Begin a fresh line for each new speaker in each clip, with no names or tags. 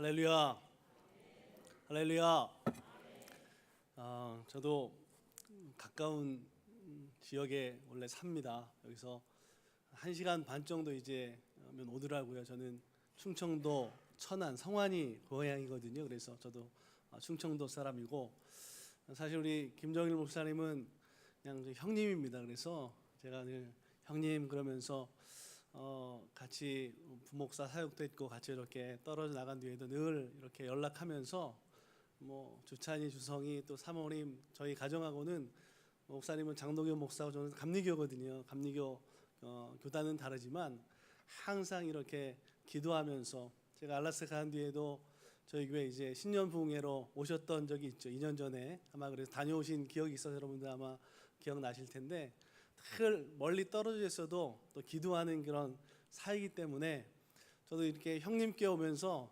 할렐루야. 할렐루야. 저도 가까운 지역에 원래 삽니다. 여기서 1시간 반 정도 이제 면 오더라고요. 저는 충청도 천안 성안이 고향이거든요. 그래서 저도 충청도 사람이고, 사실 우리 김정일 목사님은 그냥 형님입니다. 그래서 제가 늘 형님 그러면서 같이 부목사 사역도 했고 같이 이렇게 떨어져 나간 뒤에도 늘 이렇게 연락하면서 주찬이, 주성이, 또 사모님, 저희 가정하고는 목사님은 장동현 목사고 저는 감리교거든요. 감리교 교단은 다르지만 항상 이렇게 기도하면서, 제가 알라스카 간 뒤에도 저희 교회 이제 신년 부흥회로 오셨던 적이 있죠. 2년 전에 아마 그래서 다녀오신 기억이 있어서 여러분들 아마 기억나실 텐데, 늘 멀리 떨어져 있어도 또 기도하는 그런 사이기 때문에 저도 이렇게 형님께 오면서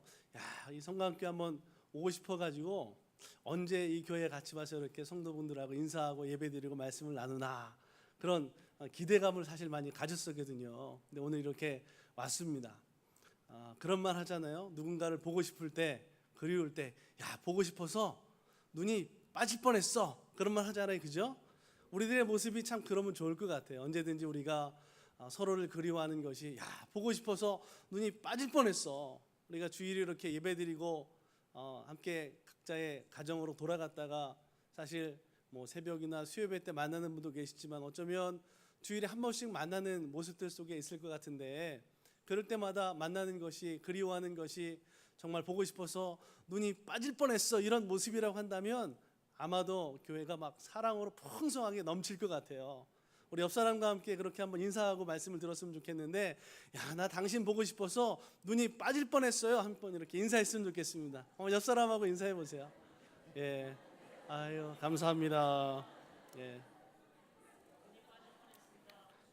이 성강교회 한번 오고 싶어가지고 언제 이 교회에 같이 와서 이렇게 성도분들하고 인사하고 예배드리고 말씀을 나누나, 그런 기대감을 사실 많이 가졌었거든요. 근데 오늘 이렇게 왔습니다. 그런 말 하잖아요. 누군가를 보고 싶을 때, 그리울 때, 보고 싶어서 눈이 빠질 뻔했어, 그런 말 하잖아요. 그죠? 우리들의 모습이 참 그러면 좋을 것 같아요. 언제든지 우리가 서로를 그리워하는 것이, 보고 싶어서 눈이 빠질 뻔했어. 우리가 주일에 이렇게 예배드리고 함께 각자의 가정으로 돌아갔다가 사실 새벽이나 수요예배 때 만나는 분도 계시지만 어쩌면 주일에 한 번씩 만나는 모습들 속에 있을 것 같은데, 그럴 때마다 만나는 것이, 그리워하는 것이 정말 보고 싶어서 눈이 빠질 뻔했어, 이런 모습이라고 한다면 아마도 교회가 막 사랑으로 풍성하게 넘칠 것 같아요. 우리 옆 사람과 함께 그렇게 한번 인사하고 말씀을 들었으면 좋겠는데, 나 당신 보고 싶어서 눈이 빠질 뻔했어요, 한번 이렇게 인사했으면 좋겠습니다. 옆 사람하고 인사해 보세요. 예, 아유 감사합니다. 예.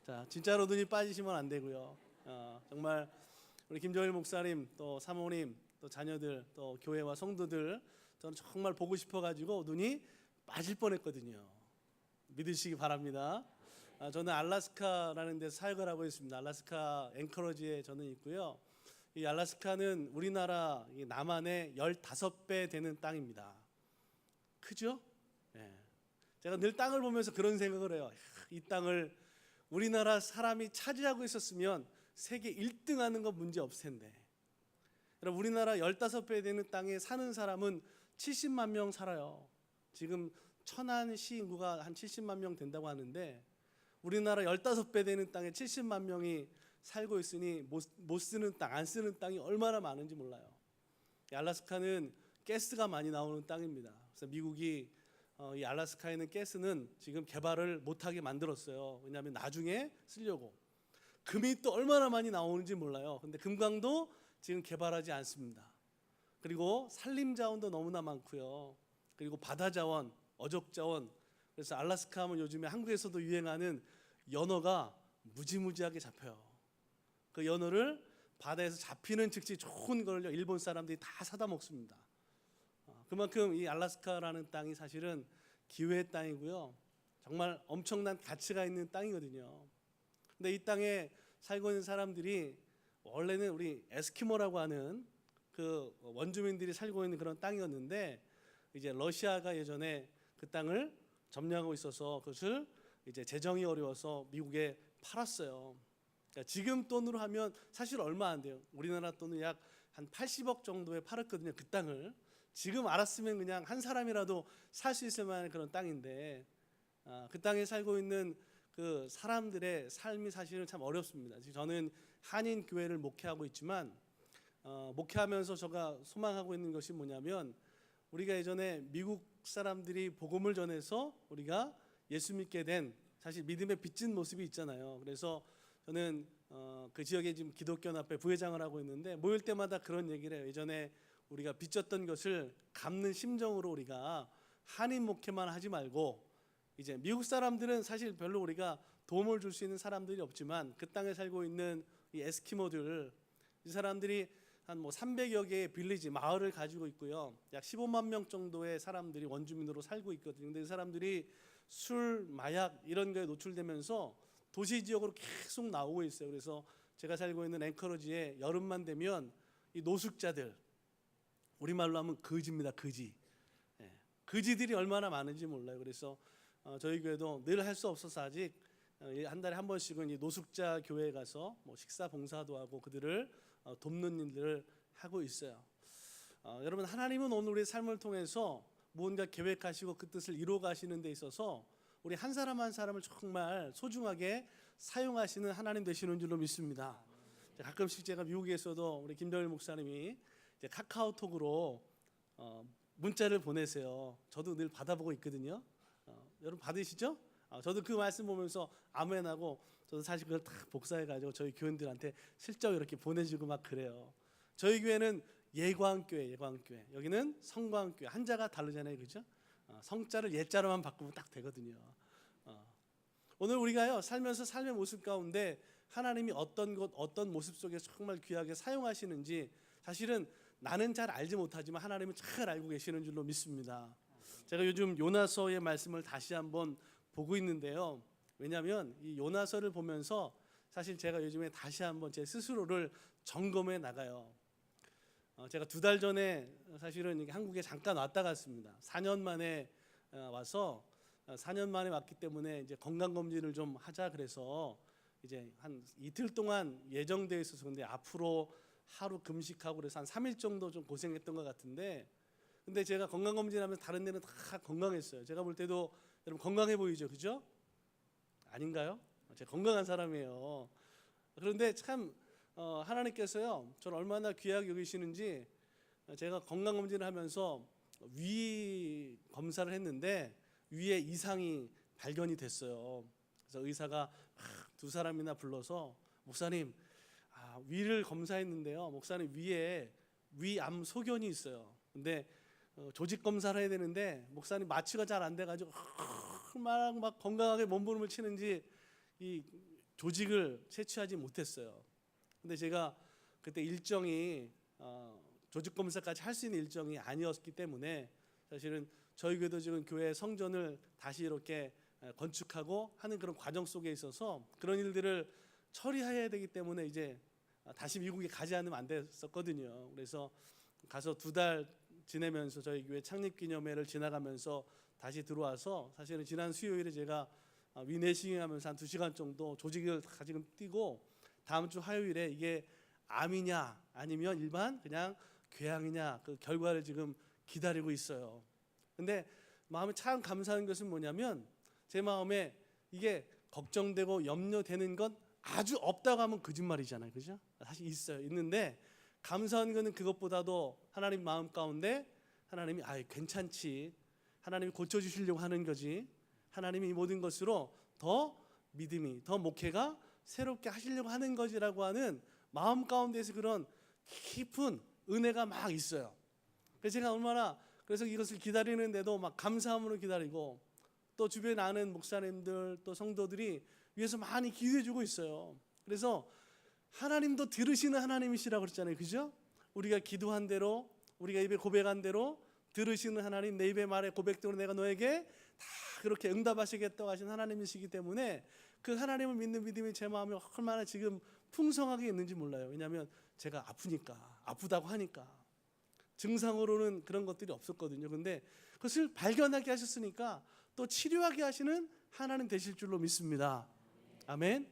자, 진짜로 눈이 빠지시면 안 되고요. 정말 우리 김정일 목사님, 또 사모님, 또 자녀들, 또 교회와 성도들, 저는 정말 보고 싶어가지고 눈이 빠질 뻔했거든요. 믿으시기 바랍니다. 저는 알래스카라는 데서 사역을 하고 있습니다. 알래스카 앵커러지에 저는 있고요. 이 알래스카는 우리나라 남한의 15배 되는 땅입니다. 크죠? 네. 제가 늘 땅을 보면서 그런 생각을 해요. 이 땅을 우리나라 사람이 차지하고 있었으면 세계 1등 하는 건 문제 없을 텐데, 우리나라 15배 되는 땅에 사는 사람은 70만 명 살아요. 지금 천안시 인구가 한 70만 명 된다고 하는데, 우리나라 15배 되는 땅에 70만 명이 살고 있으니 못 쓰는 땅, 안 쓰는 땅이 얼마나 많은지 몰라요. 알래스카는 가스가 많이 나오는 땅입니다. 그래서 미국이 이 알래스카에 있는 가스는 지금 개발을 못하게 만들었어요. 왜냐하면 나중에 쓰려고. 금이 또 얼마나 많이 나오는지 몰라요. 근데 금광도 지금 개발하지 않습니다. 그리고 산림자원도 너무나 많고요. 그리고 바다자원, 어족자원. 그래서 알래스카 하면 요즘에 한국에서도 유행하는 연어가 무지무지하게 잡혀요. 그 연어를 바다에서 잡히는 즉시 좋은 걸요, 일본 사람들이 다 사다 먹습니다. 그만큼 이 알래스카라는 땅이 사실은 기회의 땅이고요. 정말 엄청난 가치가 있는 땅이거든요. 근데 이 땅에 살고 있는 사람들이 원래는 우리 에스키모라고 하는 그 원주민들이 살고 있는 그런 땅이었는데, 이제 러시아가 예전에 그 땅을 점령하고 있어서 그것을 이제 재정이 어려워서 미국에 팔았어요. 지금 돈으로 하면 사실 얼마 안 돼요. 우리나라 돈은 약 한 80억 정도에 팔았거든요, 그 땅을. 지금 알았으면 그냥 한 사람이라도 살 수 있을 만한 그런 땅인데, 그 땅에 살고 있는 그 사람들의 삶이 사실은 참 어렵습니다. 저는 한인 교회를 목회하고 있지만 목회하면서 제가 소망하고 있는 것이 뭐냐면, 우리가 예전에 미국 사람들이 복음을 전해서 우리가 예수 믿게 된, 사실 믿음의 빚진 모습이 있잖아요. 그래서 저는 그 지역에 지금 기독교연합회 부회장을 하고 있는데, 모일 때마다 그런 얘기를 해요. 예전에 우리가 빚졌던 것을 갚는 심정으로 우리가 한인 목회만 하지 말고, 이제 미국 사람들은 사실 별로 우리가 도움을 줄 수 있는 사람들이 없지만 그 땅에 살고 있는 이 에스키모들, 이 사람들이 한 300여 개의 빌리지, 마을을 가지고 있고요. 약 15만 명 정도의 사람들이 원주민으로 살고 있거든요. 근데 이 사람들이 술, 마약 이런 거에 노출되면서 도시 지역으로 계속 나오고 있어요. 그래서 제가 살고 있는 앵커러지에 여름만 되면 이 노숙자들, 우리말로 하면 거지입니다. 거지. 예. 거지들이 얼마나 많은지 몰라요. 그래서 저희 교회도 늘 할 수 없어서 아직 한 달에 한 번씩은 이 노숙자 교회에 가서 뭐 식사 봉사도 하고 그들을 돕는 일들을 하고 있어요. 여러분, 하나님은 오늘 우리의 삶을 통해서 무언가 계획하시고 그 뜻을 이루어 가시는 데 있어서 우리 한 사람 한 사람을 정말 소중하게 사용하시는 하나님 되시는 줄로 믿습니다. 가끔씩 제가 미국에서도 우리 김정일 목사님이 이제 카카오톡으로 문자를 보내세요. 저도 늘 받아보고 있거든요. 여러분 받으시죠? 저도 그 말씀 보면서 아멘하고, 저도 사실 그걸 다 복사해가지고 저희 교인들한테 슬쩍 이렇게 보내주고 막 그래요. 저희 교회는 예광교회, 여기는 성광교회. 한자가 다르잖아요, 그죠? 성자를 예자로만 바꾸면 딱 되거든요. 오늘 우리가요 살면서 삶의 모습 가운데 하나님이 어떤 것, 어떤 모습 속에서 정말 귀하게 사용하시는지 사실은 나는 잘 알지 못하지만 하나님은 잘 알고 계시는 줄로 믿습니다. 제가 요즘 요나서의 말씀을 다시 한번 보고 있는데요. 왜냐하면 이 요나서를 보면서 사실 제가 요즘에 다시 한번 제 스스로를 점검해 나가요. 제가 2달 전에 사실은 한국에 잠깐 왔다 갔습니다. 4년 만에 와서 4년 만에 왔기 때문에 이제 건강 검진을 좀 하자 그래서 이제 한 이틀 동안 예정되어 있어서, 근데 앞으로 하루 금식하고 그래서 한 3일 정도 좀 고생했던 것 같은데, 근데 제가 건강 검진하면서 다른 데는 다 건강했어요. 제가 볼 때도 여러분 건강해 보이죠, 그죠? 아닌가요? 제가 건강한 사람이에요. 그런데 참 하나님께서요 저를 얼마나 귀하게 여기시는지, 제가 건강 검진을 하면서 위 검사를 했는데 위에 이상이 발견이 됐어요. 그래서 의사가 2사람이나 불러서 목사님 위를 검사했는데요, 목사님 위에 위암 소견이 있어요. 근데 조직 검사를 해야 되는데 목사님 마취가 잘 안 돼가지고 막 건강하게 몸부림을 치는지 이 조직을 채취하지 못했어요. 근데 제가 그때 일정이 조직 검사까지 할 수 있는 일정이 아니었기 때문에 사실은 저희 교회도 지금 교회 성전을 다시 이렇게 건축하고 하는 그런 과정 속에 있어서 그런 일들을 처리해야 되기 때문에 이제 다시 미국에 가지 않으면 안 됐었거든요. 그래서 가서 2달 지내면서 저희 교회 창립기념회를 지나가면서 다시 들어와서 사실은 지난 수요일에 제가 위내시경 하면서 한 2시간 정도 조직을 다 지금 뛰고, 다음 주 화요일에 이게 암이냐 아니면 일반 그냥 궤양이냐 그 결과를 지금 기다리고 있어요. 근데 마음이 참 감사한 것은 뭐냐면, 제 마음에 이게 걱정되고 염려되는 건 아주 없다고 하면 거짓말이잖아요, 그죠? 사실 있어요. 있는데 감사한 것은 그것보다도 하나님 마음 가운데 하나님이 괜찮지, 하나님이 고쳐주시려고 하는 거지, 하나님이 이 모든 것으로 더 믿음이, 더 목회가 새롭게 하시려고 하는 것이라고 하는 마음 가운데서 그런 깊은 은혜가 막 있어요. 그래서 제가 얼마나, 그래서 이것을 기다리는데도 막 감사함으로 기다리고, 또 주변에 아는 목사님들 또 성도들이 위해서 많이 기도해 주고 있어요. 그래서 하나님도 들으시는 하나님이시라고 그랬잖아요, 그죠? 우리가 기도한 대로, 우리가 입에 고백한 대로 들으시는 하나님, 내 입의 말에 고백대로 내가 너에게 다 그렇게 응답하시겠다고 하신 하나님이시기 때문에 그 하나님을 믿는 믿음이 제 마음에 얼마나 지금 풍성하게 있는지 몰라요. 왜냐하면 제가 아프다고 하니까 증상으로는 그런 것들이 없었거든요. 근데 그것을 발견하게 하셨으니까 또 치료하게 하시는 하나님 되실 줄로 믿습니다. 아멘.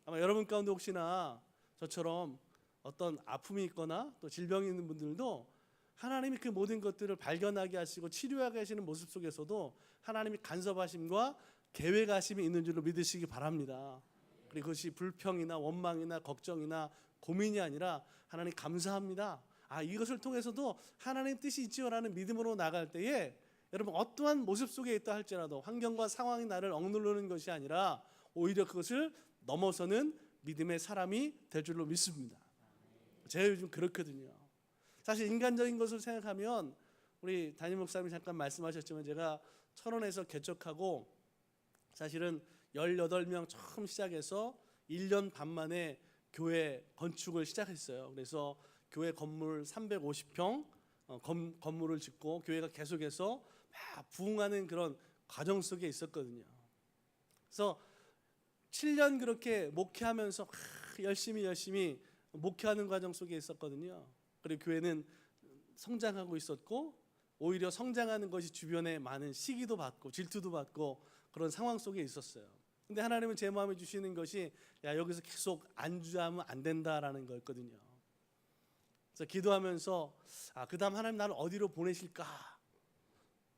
아마 여러분 가운데 혹시나 저처럼 어떤 아픔이 있거나 또 질병이 있는 분들도 하나님이 그 모든 것들을 발견하게 하시고 치료하게 하시는 모습 속에서도 하나님이 간섭하심과 계획하심이 있는 줄로 믿으시기 바랍니다. 그리고 그것이 불평이나 원망이나 걱정이나 고민이 아니라 하나님 감사합니다, 이것을 통해서도 하나님 뜻이 있지요라는 믿음으로 나갈 때에 여러분 어떠한 모습 속에 있다 할지라도 환경과 상황이 나를 억누르는 것이 아니라 오히려 그것을 넘어서는 믿음의 사람이 될 줄로 믿습니다. 제가 요즘 그렇거든요. 사실 인간적인 것을 생각하면 우리 담임 목사님이 잠깐 말씀하셨지만 제가 철원에서 개척하고 사실은 18명 처음 시작해서 1년 반 만에 교회 건축을 시작했어요. 그래서 교회 건물 350평 건물을 짓고 교회가 계속해서 막 부흥하는 그런 과정 속에 있었거든요. 그래서 7년 그렇게 목회하면서 열심히 목회하는 과정 속에 있었거든요. 그리고 교회는 성장하고 있었고 오히려 성장하는 것이 주변에 많은 시기도 받고 질투도 받고 그런 상황 속에 있었어요. 근데 하나님은 제 마음에 주시는 것이 야, 여기서 계속 안주하면 안 된다라는 거였거든요. 그래서 기도하면서 그다음 하나님 나를 어디로 보내실까?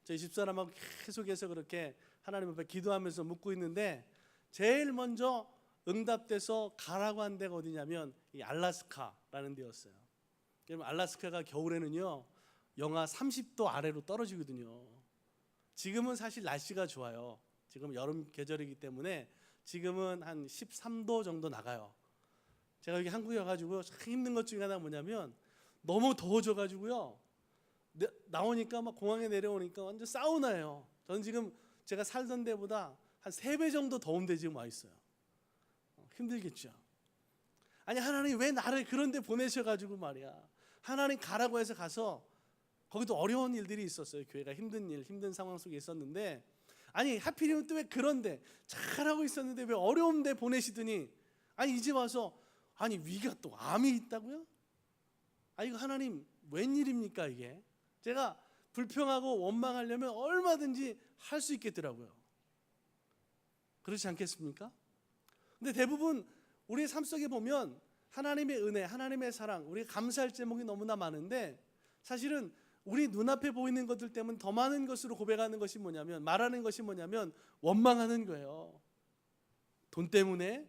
저희 집사람하고 계속해서 그렇게 하나님 앞에 기도하면서 묻고 있는데 제일 먼저 응답돼서 가라고 한 데가 어디냐면 이 알래스카라는 데였어요. 여러분 알래스카가 겨울에는요 영하 30도 아래로 떨어지거든요. 지금은 사실 날씨가 좋아요. 지금 여름 계절이기 때문에 지금은 한 13도 정도 나가요. 제가 여기 한국에 와가지고 참 힘든 것 중에 하나가 뭐냐면 너무 더워져가지고요 나오니까 막 공항에 내려오니까 완전 사우나예요. 저는 지금 제가 살던 데보다 한 3배 정도 더운 데 지금 와 있어요. 힘들겠죠. 아니 하나님 왜 나를 그런 데 보내셔가지고 말이야. 하나님 가라고 해서 가서 거기도 어려운 일들이 있었어요. 교회가 힘든 일, 힘든 상황 속에 있었는데 아니 하필이면 또 왜 그런데 잘하고 있었는데 왜 어려운 데 보내시더니 아니 이제 와서 아니 위가 또 암이 있다고요? 이거 하나님 웬일입니까 이게? 제가 불평하고 원망하려면 얼마든지 할 수 있겠더라고요. 그렇지 않겠습니까? 근데 대부분 우리의 삶 속에 보면 하나님의 은혜, 하나님의 사랑, 우리가 감사할 제목이 너무나 많은데 사실은 우리 눈앞에 보이는 것들 때문에 더 많은 것으로 고백하는 것이 뭐냐면 말하는 것이 뭐냐면 원망하는 거예요. 돈 때문에,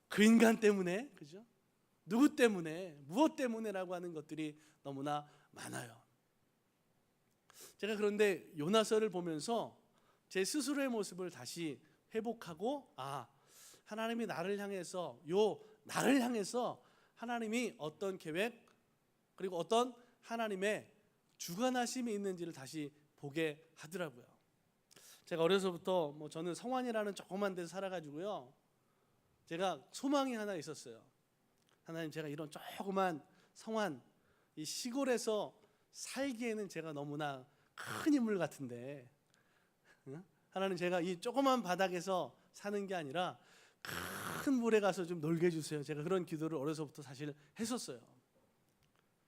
그 인간 때문에, 그죠? 누구 때문에, 무엇 때문에라고 하는 것들이 너무나 많아요. 제가 그런데 요나서를 보면서 제 스스로의 모습을 다시 회복하고 하나님이 나를 향해서 하나님이 어떤 계획 그리고 어떤 하나님의 주관하심이 있는지를 다시 보게 하더라고요. 제가 어려서부터 저는 성환이라는 조그만 데서 살아가지고요 제가 소망이 하나 있었어요. 하나님 제가 이런 조그만 성환 이 시골에서 살기에는 제가 너무나 큰 인물 같은데 하나님 제가 이 조그만 바닥에서 사는 게 아니라 큰 물에 가서 좀 놀게 해주세요. 제가 그런 기도를 어려서부터 사실 했었어요.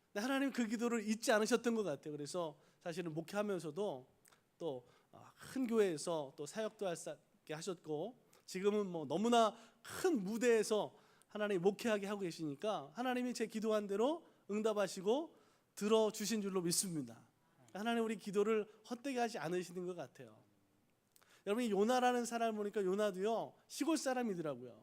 근데 하나님 그 기도를 잊지 않으셨던 것 같아요. 그래서 사실은 목회하면서도 또 큰 교회에서 또 사역도 하게 하셨고 지금은 너무나 큰 무대에서 하나님 목회하게 하고 계시니까 하나님이 제 기도한 대로 응답하시고 들어주신 줄로 믿습니다. 하나님 우리 기도를 헛되게 하지 않으시는 것 같아요. 여러분이 요나라는 사람을 보니까 요나도요 시골 사람이더라고요.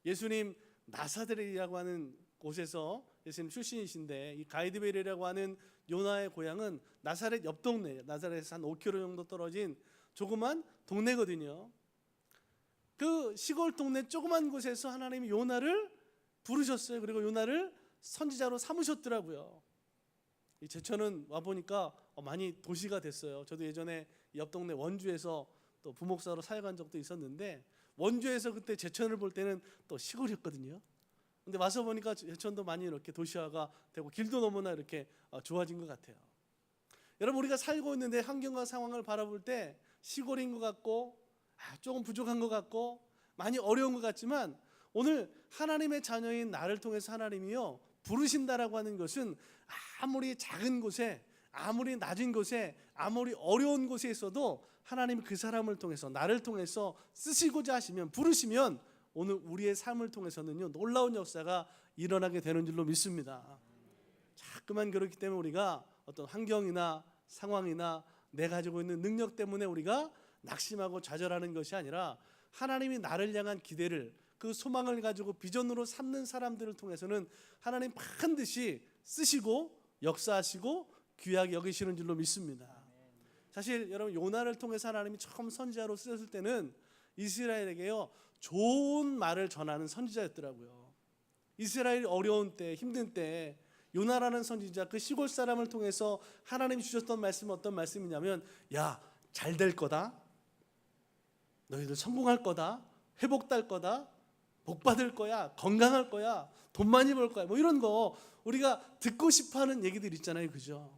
예수님 나사렛이라고 하는 곳에서 예수님 출신이신데 이 가이드베리라고 하는 요나의 고향은 나사렛 옆 동네예요. 나사렛에서 한 5km 정도 떨어진 조그만 동네거든요. 그 시골 동네 조그만 곳에서 하나님이 요나를 부르셨어요. 그리고 요나를 선지자로 삼으셨더라고요. 이 제천은 와보니까 많이 도시가 됐어요. 저도 예전에 옆 동네 원주에서 또 부목사로 사역한 적도 있었는데 원주에서 그때 제천을 볼 때는 또 시골이었거든요. 근데 와서 보니까 제천도 많이 이렇게 도시화가 되고 길도 너무나 이렇게 좋아진 것 같아요. 여러분 우리가 살고 있는데 환경과 상황을 바라볼 때 시골인 것 같고 조금 부족한 것 같고 많이 어려운 것 같지만 오늘 하나님의 자녀인 나를 통해서 하나님이요 부르신다라고 하는 것은 아무리 작은 곳에 아무리 낮은 곳에 아무리 어려운 곳에 있어도 하나님이 그 사람을 통해서 나를 통해서 쓰시고자 하시면 부르시면 오늘 우리의 삶을 통해서는요 놀라운 역사가 일어나게 되는 줄로 믿습니다. 자꾸만 그렇기 때문에 우리가 어떤 환경이나 상황이나 내 가지고 있는 능력 때문에 우리가 낙심하고 좌절하는 것이 아니라 하나님이 나를 향한 기대를 그 소망을 가지고 비전으로 삼는 사람들을 통해서는 하나님 반드시 쓰시고 역사하시고 귀하게 여기시는 줄로 믿습니다. 사실 여러분 요나를 통해서 하나님이 처음 선지자로 쓰셨을 때는 이스라엘에게요 좋은 말을 전하는 선지자였더라고요. 이스라엘이 어려운 때 힘든 때 요나라는 선지자 그 시골 사람을 통해서 하나님이 주셨던 말씀은 어떤 말씀이냐면 야 잘 될 거다, 너희들 성공할 거다, 회복될 거다, 복 받을 거야, 건강할 거야, 돈 많이 벌 거야 이런 거 우리가 듣고 싶어하는 얘기들 있잖아요. 그죠?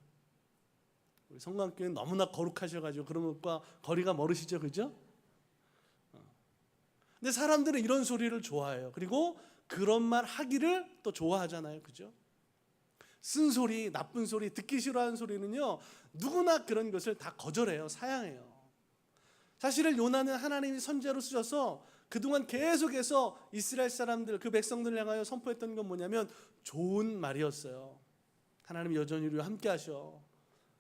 우리 성광교회는 너무나 거룩하셔가지고 그런 것과 거리가 멀으시죠. 그죠? 근데 사람들은 이런 소리를 좋아해요. 그리고 그런 말 하기를 또 좋아하잖아요. 그죠? 쓴소리, 나쁜 소리, 듣기 싫어하는 소리는요, 누구나 그런 것을 다 거절해요. 사양해요. 사실은 요나는 하나님이 선지자로 쓰셔서 그동안 계속해서 이스라엘 사람들, 그 백성들을 향하여 선포했던 건 뭐냐면 좋은 말이었어요. 하나님이 여전히 우리와 함께 하셔.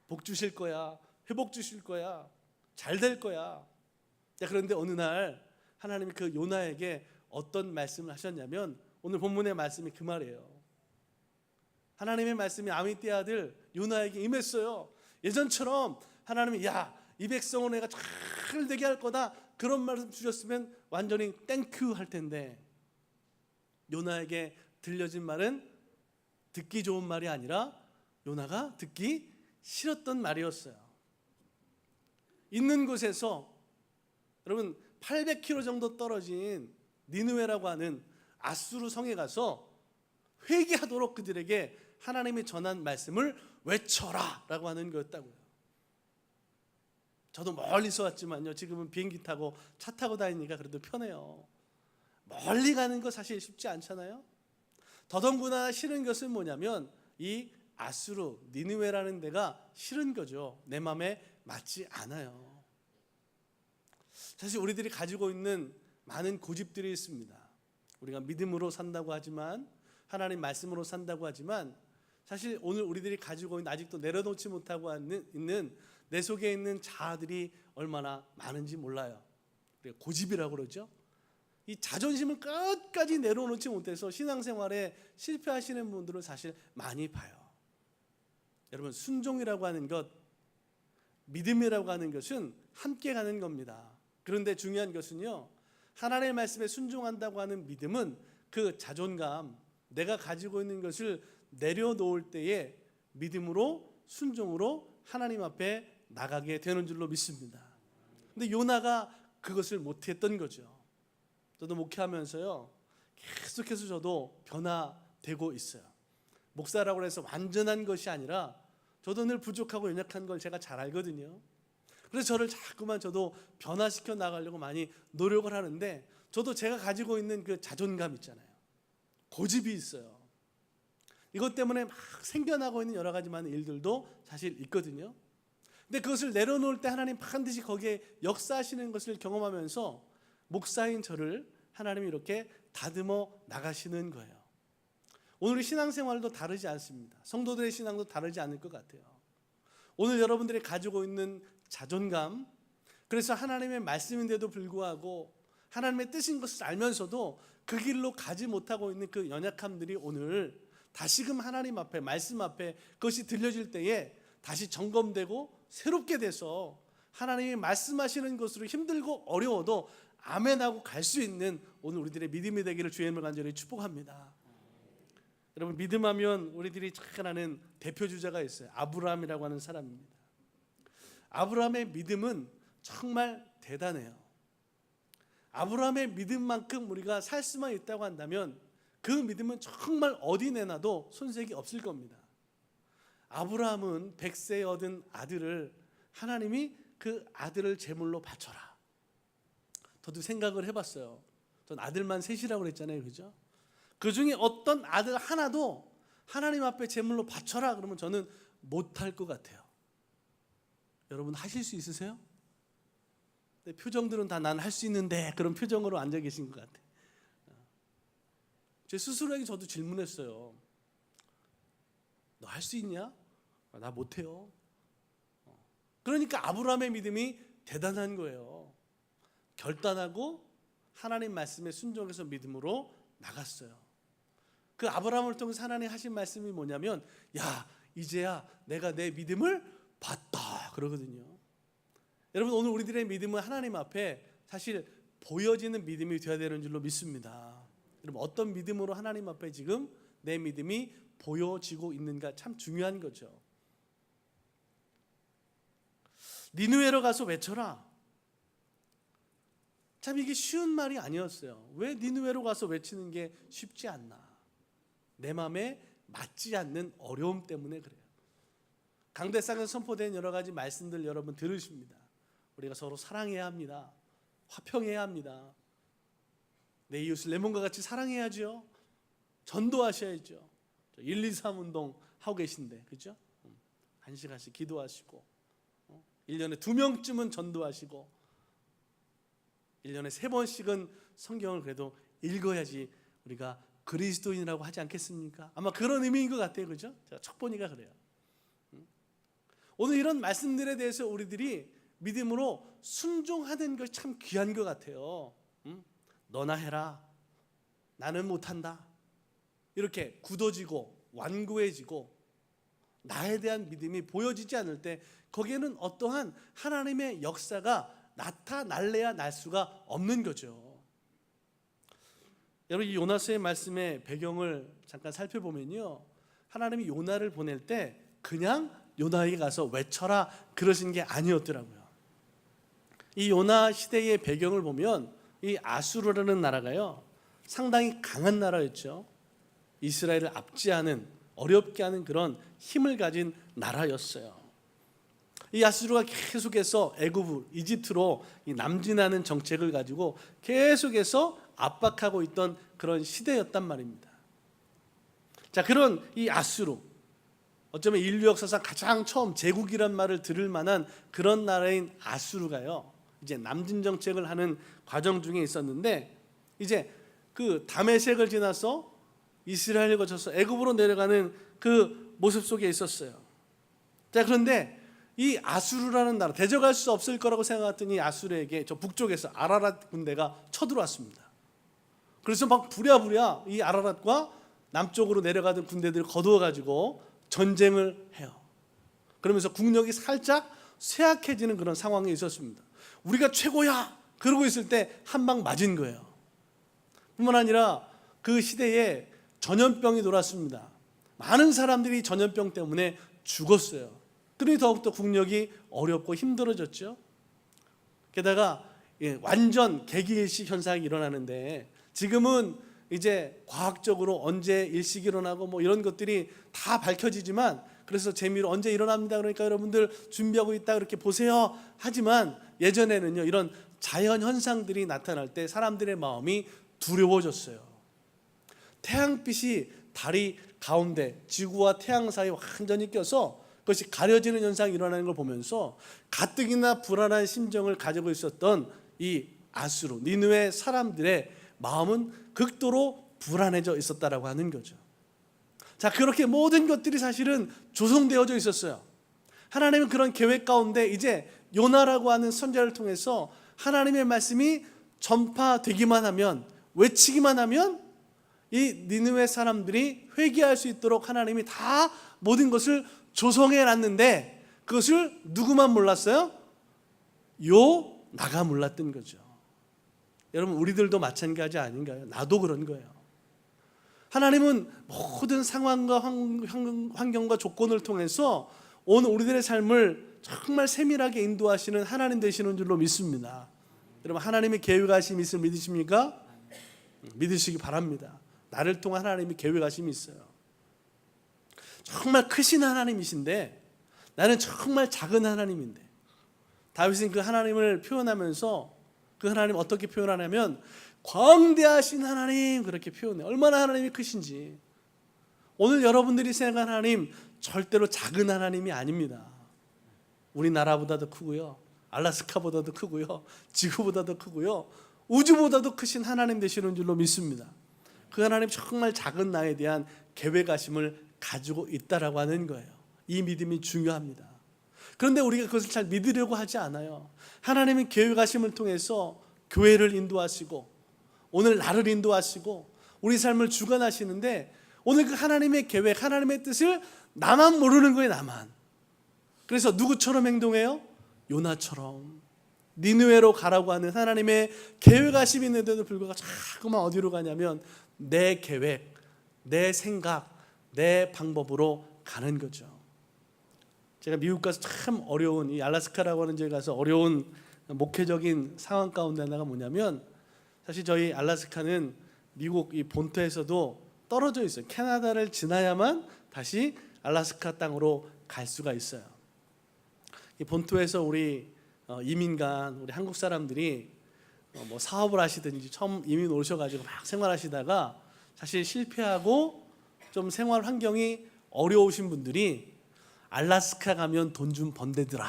복 주실 거야. 회복 주실 거야. 잘 될 거야. 그런데 어느 날 하나님이 그 요나에게 어떤 말씀을 하셨냐면 오늘 본문의 말씀이 그 말이에요. 하나님의 말씀이 아미떼 아들 요나에게 임했어요. 예전처럼 하나님이 이 백성은 내가 잘 되게 할 거다 그런 말씀 주셨으면 완전히 땡큐 할 텐데 요나에게 들려진 말은 듣기 좋은 말이 아니라 요나가 듣기 싫었던 말이었어요. 있는 곳에서 여러분 800km 정도 떨어진 니느웨라고 하는 아수르 성에 가서 회개하도록 그들에게 하나님이 전한 말씀을 외쳐라 라고 하는 거였다고요. 저도 멀리서 왔지만요, 지금은 비행기 타고 차 타고 다니니까 그래도 편해요. 멀리 가는 거 사실 쉽지 않잖아요. 더더군다나 싫은 것은 뭐냐면 이 아수르 니느웨라는 데가 싫은 거죠. 내 마음에 맞지 않아요. 사실 우리들이 가지고 있는 많은 고집들이 있습니다. 우리가 믿음으로 산다고 하지만, 하나님 말씀으로 산다고 하지만, 사실 오늘 우리들이 가지고 있는 아직도 내려놓지 못하고 있는 내 속에 있는 자아들이 얼마나 많은지 몰라요. 고집이라고 그러죠. 이 자존심을 끝까지 내려놓지 못해서 신앙생활에 실패하시는 분들을 사실 많이 봐요. 여러분, 순종이라고 하는 것, 믿음이라고 하는 것은 함께 가는 겁니다. 그런데 중요한 것은요, 하나님의 말씀에 순종한다고 하는 믿음은 그 자존감, 내가 가지고 있는 것을 내려놓을 때에 믿음으로 순종으로 하나님 앞에 나가게 되는 줄로 믿습니다. 근데 요나가 그것을 못했던 거죠. 저도 목회하면서요, 계속해서 저도 변화되고 있어요. 목사라고 해서 완전한 것이 아니라 저도 늘 부족하고 연약한 걸 제가 잘 알거든요. 그래서 저를 자꾸만 저도 변화시켜 나가려고 많이 노력을 하는데, 저도 제가 가지고 있는 그 자존감 있잖아요. 고집이 있어요. 이것 때문에 막 생겨나고 있는 여러 가지 많은 일들도 사실 있거든요. 근데 그것을 내려놓을 때 하나님 반드시 거기에 역사하시는 것을 경험하면서 목사인 저를 하나님이 이렇게 다듬어 나가시는 거예요. 오늘 신앙생활도 다르지 않습니다. 성도들의 신앙도 다르지 않을 것 같아요. 오늘 여러분들이 가지고 있는 자존감, 그래서 하나님의 말씀인데도 불구하고 하나님의 뜻인 것을 알면서도 그 길로 가지 못하고 있는 그 연약함들이 오늘 다시금 하나님 앞에, 말씀 앞에 그것이 들려질 때에 다시 점검되고 새롭게 돼서 하나님이 말씀하시는 것으로 힘들고 어려워도 아멘하고 갈 수 있는 오늘 우리들의 믿음이 되기를 주의 이름으로 간절히 축복합니다. 여러분, 믿음하면 우리들이 잘 아는 대표 주자가 있어요. 아브라함이라고 하는 사람입니다. 아브라함의 믿음은 정말 대단해요. 아브라함의 믿음만큼 우리가 살 수만 있다고 한다면 그 믿음은 정말 어디 내놔도 손색이 없을 겁니다. 아브라함은 100세에 얻은 아들을 하나님이 그 아들을 제물로 바쳐라. 저도 생각을 해봤어요. 전 아들만 셋이라고 그랬잖아요, 그죠? 그 중에 어떤 아들 하나도 하나님 앞에 제물로 바쳐라 그러면 저는 못할 것 같아요. 여러분 하실 수 있으세요? 표정들은 다 난 할 수 있는데 그런 표정으로 앉아 계신 것 같아요. 제 스스로에게 저도 질문했어요. 너 할 수 있냐? 나 못해요. 그러니까 아브라함의 믿음이 대단한 거예요. 결단하고 하나님 말씀에 순종해서 믿음으로 나갔어요. 그 아브라함을 통해서 하나님 하신 말씀이 뭐냐면, 야, 이제야 내가 내 믿음을 봤다 그러거든요. 여러분, 오늘 우리들의 믿음은 하나님 앞에 사실 보여지는 믿음이 되어야 되는 줄로 믿습니다. 여러분, 어떤 믿음으로 하나님 앞에 지금 내 믿음이 보여지고 있는가 참 중요한 거죠. 니느웨로 가서 외쳐라. 참 이게 쉬운 말이 아니었어요. 왜 니느웨로 가서 외치는 게 쉽지 않나? 내 마음에 맞지 않는 어려움 때문에 그래요. 강대상에서 선포된 여러 가지 말씀들 여러분 들으십니다. 우리가 서로 사랑해야 합니다. 화평해야 합니다. 내 이웃을 내 몸과 같이 사랑해야죠. 전도하셔야죠. 1, 2, 3 운동 하고 계신데, 그죠? 1시간씩 기도하시고 1년에 2명쯤은 전도하시고 1년에 3번씩은 성경을 그래도 읽어야지 우리가 그리스도인이라고 하지 않겠습니까? 아마 그런 의미인 것 같아요, 그죠? 제가 첫 보니까 그래요. 오늘 이런 말씀들에 대해서 우리들이 믿음으로 순종하는 것이 참 귀한 것 같아요. 너나 해라, 나는 못한다, 이렇게 굳어지고 완고해지고 나에 대한 믿음이 보여지지 않을 때 거기에는 어떠한 하나님의 역사가 나타날래야 날 수가 없는 거죠. 여러분, 이 요나서의 말씀의 배경을 잠깐 살펴보면요, 하나님이 요나를 보낼 때 그냥 요나에게 가서 외쳐라 그러신 게 아니었더라고요. 이 요나 시대의 배경을 보면 이 아수르라는 나라가요, 상당히 강한 나라였죠. 이스라엘을 압제하는, 어렵게 하는 그런 힘을 가진 나라였어요. 이 아수르가 계속해서 애굽, 이집트로 남진하는 정책을 가지고 계속해서 압박하고 있던 그런 시대였단 말입니다. 자, 그런 이 아수르, 어쩌면 인류 역사상 가장 처음 제국이란 말을 들을 만한 그런 나라인 아수르가요, 이제 남진 정책을 하는 과정 중에 있었는데, 이제 그 다메섹을 지나서 이스라엘을 거쳐서 애굽으로 내려가는 그 모습 속에 있었어요. 자, 그런데 이 아수르라는 나라, 대적할 수 없을 거라고 생각했던 이 아수르에게 저 북쪽에서 아라랏 군대가 쳐들어왔습니다. 그래서 막 부랴부랴 이 아라랏과 남쪽으로 내려가던 군대들을 거두어가지고 전쟁을 해요. 그러면서 국력이 살짝 쇠약해지는 그런 상황이 있었습니다. 우리가 최고야 그러고 있을 때 한 방 맞은 거예요. 뿐만 아니라 그 시대에 전염병이 돌았습니다. 많은 사람들이 전염병 때문에 죽었어요. 그러니 더욱더 국력이 어렵고 힘들어졌죠. 게다가 완전 개기일식 현상이 일어나는데, 지금은 이제 과학적으로 언제 일식이 일어나고 뭐 이런 것들이 다 밝혀지지만, 그래서 재미로 언제 일어납니다, 그러니까 여러분들 준비하고 있다 그렇게 보세요 하지만, 예전에는요, 이런 자연 현상들이 나타날 때 사람들의 마음이 두려워졌어요. 태양빛이 달이 가운데 지구와 태양 사이에 완전히 껴서 그것이 가려지는 현상이 일어나는 걸 보면서 가뜩이나 불안한 심정을 가지고 있었던 이 아수르, 니느웨 사람들의 마음은 극도로 불안해져 있었다라고 하는 거죠. 자, 그렇게 모든 것들이 사실은 조성되어져 있었어요. 하나님은 그런 계획 가운데 이제 요나라고 하는 선지자를 통해서 하나님의 말씀이 전파되기만 하면, 외치기만 하면 이 니느웨 사람들이 회개할 수 있도록 하나님이 다 모든 것을 조성해 놨는데, 그것을 누구만 몰랐어요? 요나가 몰랐던 거죠. 여러분, 우리들도 마찬가지 아닌가요? 나도 그런 거예요. 하나님은 모든 상황과 환경과 조건을 통해서 오늘 우리들의 삶을 정말 세밀하게 인도하시는 하나님 되시는 줄로 믿습니다. 여러분, 하나님의 계획하심이 있을 믿으십니까? 믿으시기 바랍니다. 나를 통한 하나님의 계획하심이 있어요. 정말 크신 하나님이신데 나는 정말 작은 하나님인데, 다윗은 그 하나님을 표현하면서 그 하나님 어떻게 표현하냐면 광대하신 하나님 그렇게 표현해요. 얼마나 하나님이 크신지. 오늘 여러분들이 생각하는 하나님 절대로 작은 하나님이 아닙니다. 우리나라보다도 크고요, 알라스카보다도 크고요, 지구보다도 크고요, 우주보다도 크신 하나님 되시는 줄로 믿습니다. 그 하나님 정말 작은 나에 대한 계획하심을 가지고 있다라고 하는 거예요. 이 믿음이 중요합니다. 그런데 우리가 그것을 잘 믿으려고 하지 않아요. 하나님의 계획하심을 통해서 교회를 인도하시고 오늘 나를 인도하시고 우리 삶을 주관하시는데, 오늘 그 하나님의 계획, 하나님의 뜻을 나만 모르는 거예요, 나만. 그래서 누구처럼 행동해요? 요나처럼 니느웨로 가라고 하는 하나님의 계획하심이 있는데도 불구하고 자꾸만 어디로 가냐면 내 계획, 내 생각, 내 방법으로 가는 거죠. 제가 미국 가서 참 어려운, 이 알래스카라고 하는 지에 가서 어려운 목회적인 상황 가운데 하나가 뭐냐면, 사실 저희 알래스카는 미국 이 본토에서도 떨어져 있어요. 캐나다를 지나야만 다시 알래스카 땅으로 갈 수가 있어요. 이 본토에서 우리 이민간, 우리 한국 사람들이 뭐 사업을 하시든지 처음 이민 오셔가지고 막 생활하시다가 사실 실패하고 좀 생활 환경이 어려우신 분들이 알라스카 가면 돈 좀 번대더라.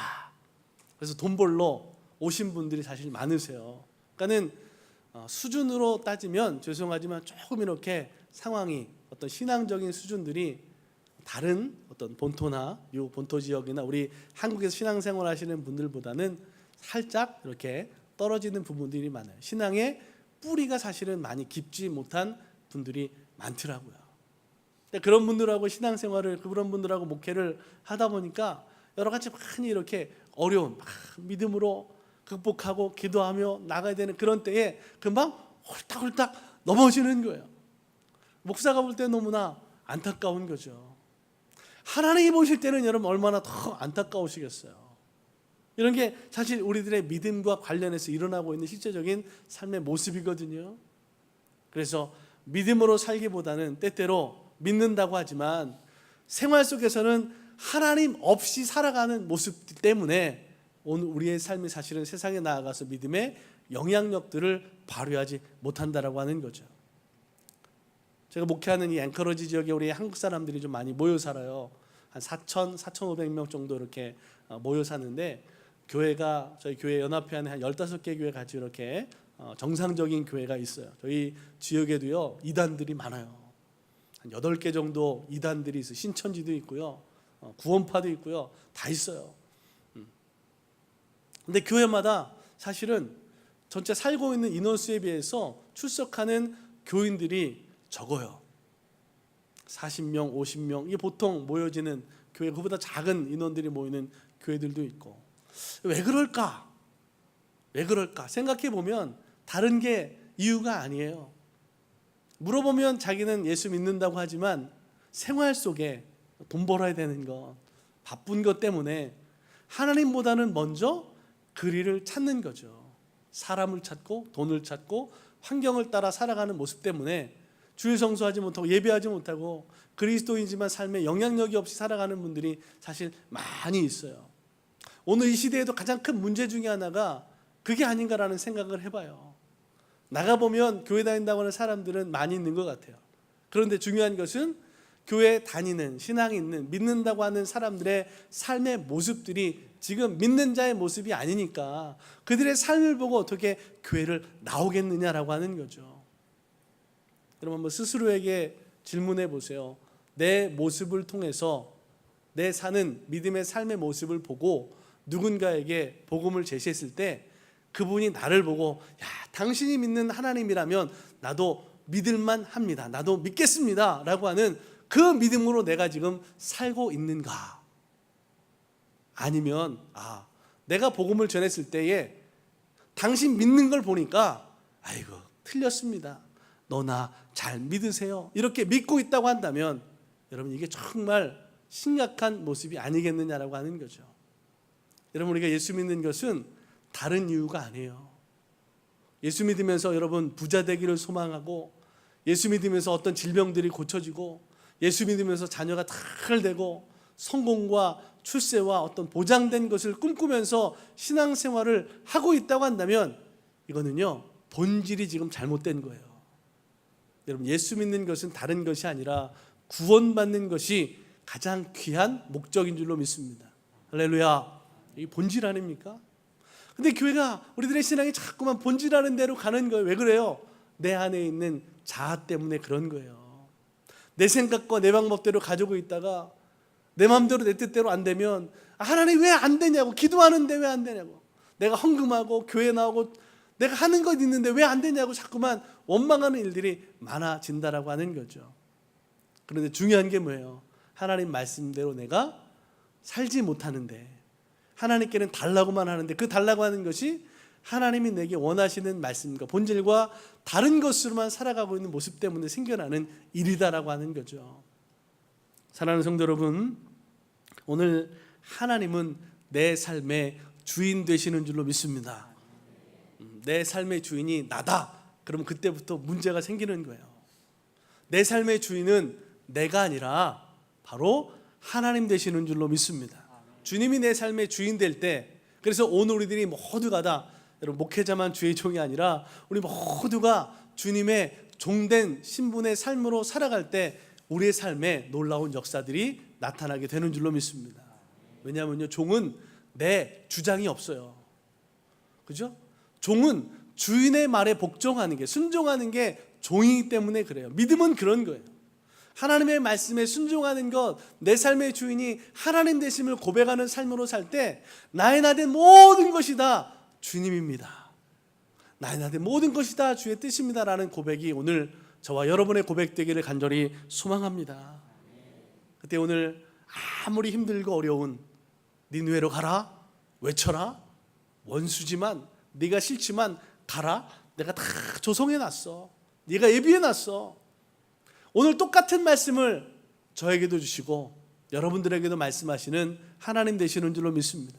그래서 돈 벌러 오신 분들이 사실 많으세요. 그러니까는 수준으로 따지면 죄송하지만 조금 이렇게 상황이 어떤 신앙적인 수준들이 다른 어떤 본토나 미국 본토 지역이나 우리 한국에서 신앙생활 하시는 분들보다는 살짝 이렇게 떨어지는 부분들이 많아요. 신앙의 뿌리가 사실은 많이 깊지 못한 분들이 많더라고요. 그런 분들하고 신앙생활을 그런 분들하고 목회를 하다 보니까 여러 가지 많이 이렇게 어려운 믿음으로 극복하고 기도하며 나가야 되는 그런 때에 금방 홀딱홀딱 넘어지는 거예요. 목사가 볼 때 너무나 안타까운 거죠. 하나님이 보실 때는 여러분 얼마나 더 안타까우시겠어요. 이런 게 사실 우리들의 믿음과 관련해서 일어나고 있는 실제적인 삶의 모습이거든요. 그래서 믿음으로 살기보다는 때때로 믿는다고 하지만 생활 속에서는 하나님 없이 살아가는 모습 때문에 오늘 우리의 삶이 사실은 세상에 나아가서 믿음의 영향력들을 발휘하지 못한다라고 하는 거죠. 제가 목회하는 이 앵커러지 지역에 우리 한국 사람들이 좀 많이 모여 살아요. 한 4,500명 정도 이렇게 모여 사는데 교회가 저희 교회 연합회 안에 한 15개 교회 같이 이렇게 정상적인 교회가 있어요. 저희 지역에도요 이단들이 많아요. 한 8개 정도 이단들이 있어요. 신천지도 있고요, 구원파도 있고요, 다 있어요. 근데 교회마다 사실은 전체 살고 있는 인원수에 비해서 출석하는 교인들이 적어요. 40명, 50명 이게 보통 모여지는 교회, 그보다 작은 인원들이 모이는 교회들도 있고. 왜 그럴까? 왜 그럴까? 생각해 보면 다른 게 이유가 아니에요. 물어보면 자기는 예수 믿는다고 하지만 생활 속에 돈 벌어야 되는 것, 바쁜 것 때문에 하나님보다는 먼저 그리를 찾는 거죠. 사람을 찾고 돈을 찾고 환경을 따라 살아가는 모습 때문에 주일 성수하지 못하고 예배하지 못하고 그리스도인지만 삶에 영향력이 없이 살아가는 분들이 사실 많이 있어요. 오늘 이 시대에도 가장 큰 문제 중에 하나가 그게 아닌가라는 생각을 해봐요. 나가보면 교회 다닌다고 하는 사람들은 많이 있는 것 같아요. 그런데 중요한 것은 교회 다니는, 신앙이 있는, 믿는다고 하는 사람들의 삶의 모습들이 지금 믿는 자의 모습이 아니니까 그들의 삶을 보고 어떻게 교회를 나오겠느냐라고 하는 거죠. 여러분 한번 스스로에게 질문해 보세요. 내 모습을 통해서 내 사는 믿음의 삶의 모습을 보고 누군가에게 복음을 제시했을 때 그분이 나를 보고 야, 당신이 믿는 하나님이라면 나도 믿을만 합니다. 나도 믿겠습니다. 라고 하는 그 믿음으로 내가 지금 살고 있는가? 아니면 내가 복음을 전했을 때에 당신 믿는 걸 보니까 아이고 틀렸습니다. 너나 잘 믿으세요. 이렇게 믿고 있다고 한다면 여러분 이게 정말 심각한 모습이 아니겠느냐라고 하는 거죠. 여러분 우리가 예수 믿는 것은 다른 이유가 아니에요. 예수 믿으면서 여러분 부자 되기를 소망하고 예수 믿으면서 어떤 질병들이 고쳐지고 예수 믿으면서 자녀가 잘 되고 성공과 출세와 어떤 보장된 것을 꿈꾸면서 신앙생활을 하고 있다고 한다면 이거는요 본질이 지금 잘못된 거예요. 여러분 예수 믿는 것은 다른 것이 아니라 구원받는 것이 가장 귀한 목적인 줄로 믿습니다. 할렐루야. 이게 본질 아닙니까? 근데 교회가 우리들의 신앙이 자꾸만 본질하는 대로 가는 거예요. 왜 그래요? 내 안에 있는 자아 때문에 그런 거예요. 내 생각과 내 방법대로 가지고 있다가 내 마음대로 내 뜻대로 안 되면 하나님 왜 안 되냐고, 기도하는데 왜 안 되냐고, 내가 헌금하고 교회 나오고 내가 하는 것 있는데 왜 안 되냐고 자꾸만 원망하는 일들이 많아진다라고 하는 거죠. 그런데 중요한 게 뭐예요? 하나님 말씀대로 내가 살지 못하는데 하나님께는 달라고만 하는데 그 달라고 하는 것이 하나님이 내게 원하시는 말씀과 본질과 다른 것으로만 살아가고 있는 모습 때문에 생겨나는 일이다라고 하는 거죠. 사랑하는 성도 여러분, 오늘 하나님은 내 삶의 주인 되시는 줄로 믿습니다. 내 삶의 주인이 나다. 그러면 그때부터 문제가 생기는 거예요. 내 삶의 주인은 내가 아니라 바로 하나님 되시는 줄로 믿습니다. 주님이 내 삶의 주인 될 때, 그래서 오늘 우리들이 모두가 다 여러분 목회자만 주의 종이 아니라 우리 모두가 주님의 종된 신분의 삶으로 살아갈 때 우리의 삶에 놀라운 역사들이 나타나게 되는 줄로 믿습니다. 왜냐하면요, 종은 내 주장이 없어요. 그죠? 종은 주인의 말에 복종하는 게, 순종하는 게 종이기 때문에 그래요. 믿음은 그런 거예요. 하나님의 말씀에 순종하는 것, 내 삶의 주인이 하나님 되심을 고백하는 삶으로 살 때 나의 나된 모든 것이 다 주님입니다. 나의 나된 모든 것이 다 주의 뜻입니다 라는 고백이 오늘 저와 여러분의 고백되기를 간절히 소망합니다. 그때 오늘 아무리 힘들고 어려운 니느웨로 가라, 외쳐라, 원수지만 네가 싫지만 가라, 내가 다 조성해놨어, 네가 예비해놨어. 오늘 똑같은 말씀을 저에게도 주시고 여러분들에게도 말씀하시는 하나님 되시는 줄로 믿습니다.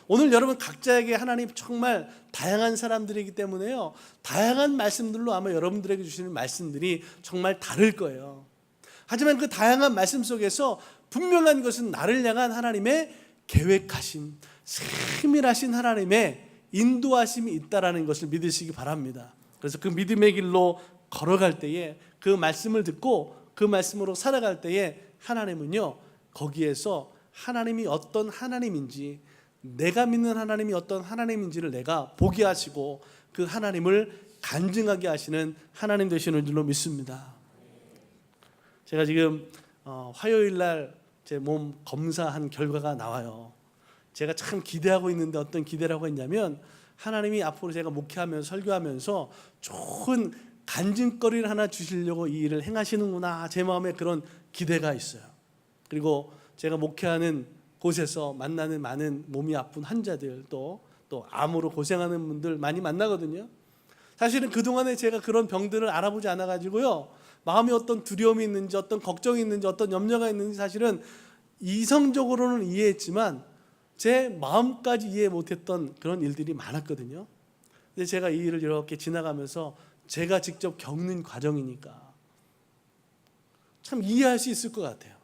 오늘 여러분 각자에게 하나님 정말 다양한 사람들이기 때문에요, 다양한 말씀들로 아마 여러분들에게 주시는 말씀들이 정말 다를 거예요. 하지만 그 다양한 말씀 속에서 분명한 것은 나를 향한 하나님의 계획하신, 세밀하신 하나님의 인도하심이 있다라는 것을 믿으시기 바랍니다. 그래서 그 믿음의 길로 걸어갈 때에, 그 말씀을 듣고 그 말씀으로 살아갈 때에 하나님은요, 거기에서 하나님이 어떤 하나님인지, 내가 믿는 하나님이 어떤 하나님인지를 내가 보게 하시고 그 하나님을 간증하게 하시는 하나님 되시는 줄로 믿습니다. 제가 지금 화요일 날 제 몸 검사한 결과가 나와요. 제가 참 기대하고 있는데 어떤 기대라고 했냐면, 하나님이 앞으로 제가 목회하면서 설교하면서 좋은 간증거리를 하나 주시려고 이 일을 행하시는구나, 제 마음에 그런 기대가 있어요. 그리고 제가 목회하는 곳에서 만나는 많은 몸이 아픈 환자들, 또 암으로 고생하는 분들 많이 만나거든요. 사실은 그동안에 제가 그런 병들을 알아보지 않아가지고요, 마음에 어떤 두려움이 있는지, 어떤 걱정이 있는지, 어떤 염려가 있는지 사실은 이성적으로는 이해했지만 제 마음까지 이해 못했던 그런 일들이 많았거든요. 근데 제가 이 일을 이렇게 지나가면서 제가 직접 겪는 과정이니까 참 이해할 수 있을 것 같아요.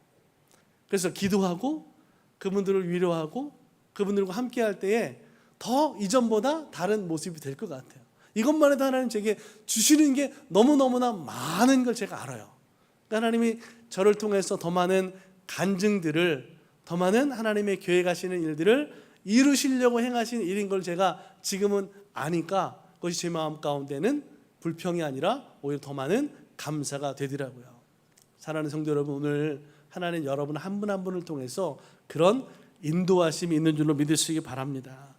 그래서 기도하고 그분들을 위로하고 그분들과 함께 할 때에 더 이전보다 다른 모습이 될 것 같아요. 이것만 해도 하나님 제게 주시는 게 너무너무나 많은 걸 제가 알아요. 그러니까 하나님이 저를 통해서 더 많은 간증들을, 더 많은 하나님의 계획하시는 일들을 이루시려고 행하시는 일인 걸 제가 지금은 아니까 그것이 제 마음 가운데는 불평이 아니라 오히려 더 많은 감사가 되더라고요. 사랑하는 성도 여러분, 오늘 하나님 여러분 한 분 한 분을 통해서 그런 인도하심이 있는 줄로 믿으시기 바랍니다.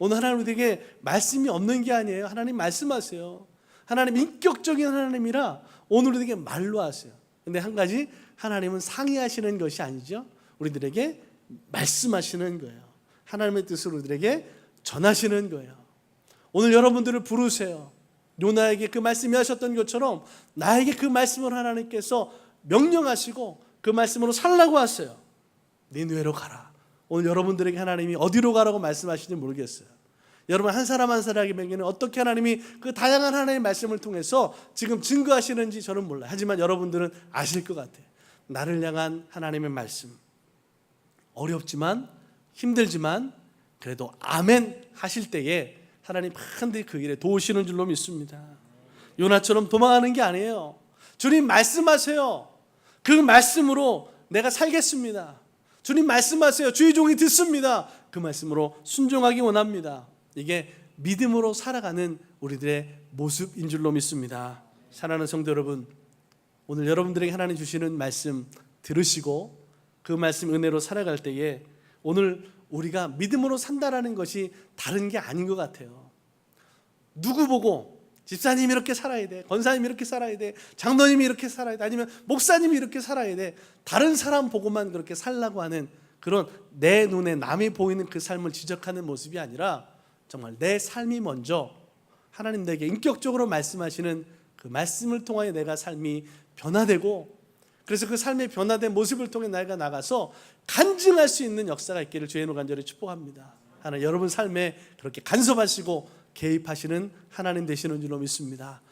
오늘 하나님 우리에게 말씀이 없는 게 아니에요. 하나님 말씀하세요. 하나님 인격적인 하나님이라 오늘 우리에게 말로 하세요. 근데 한 가지, 하나님은 상의하시는 것이 아니죠. 우리들에게 말씀하시는 거예요. 하나님의 뜻을 우리들에게 전하시는 거예요. 오늘 여러분들을 부르세요. 요나에게 그 말씀이 하셨던 것처럼 나에게 그 말씀을 하나님께서 명령하시고 그 말씀으로 살라고 하세요. 니느웨로 가라. 오늘 여러분들에게 하나님이 어디로 가라고 말씀하시는지 모르겠어요. 여러분 한 사람 한 사람에게는 어떻게 하나님이 그 다양한 하나님의 말씀을 통해서 지금 증거하시는지 저는 몰라요. 하지만 여러분들은 아실 것 같아요. 나를 향한 하나님의 말씀, 어렵지만 힘들지만 그래도 아멘 하실 때에 하나님 반드시 그 일에 도우시는 줄로 믿습니다. 요나처럼 도망하는 게 아니에요. 주님 말씀하세요. 그 말씀으로 내가 살겠습니다. 주님 말씀하세요. 주의 종이 듣습니다. 그 말씀으로 순종하기 원합니다. 이게 믿음으로 살아가는 우리들의 모습인 줄로 믿습니다. 사랑하는 성도 여러분, 오늘 여러분들에게 하나님 주시는 말씀 들으시고 그 말씀 은혜로 살아갈 때에 오늘 우리가 믿음으로 산다라는 것이 다른 게 아닌 것 같아요. 누구 보고 집사님이 이렇게 살아야 돼, 권사님이 이렇게 살아야 돼, 장로님이 이렇게 살아야 돼, 아니면 목사님이 이렇게 살아야 돼, 다른 사람 보고만 그렇게 살라고 하는 그런 내 눈에 남이 보이는 그 삶을 지적하는 모습이 아니라 정말 내 삶이 먼저 하나님 내게 인격적으로 말씀하시는 그 말씀을 통하여 내가 삶이 변화되고, 그래서 그 삶의 변화된 모습을 통해 내가 나가서 간증할 수 있는 역사가 있기를 주의 이름으로 간절히 축복합니다. 하나님 여러분 삶에 그렇게 간섭하시고 개입하시는 하나님 되시는 줄로 믿습니다.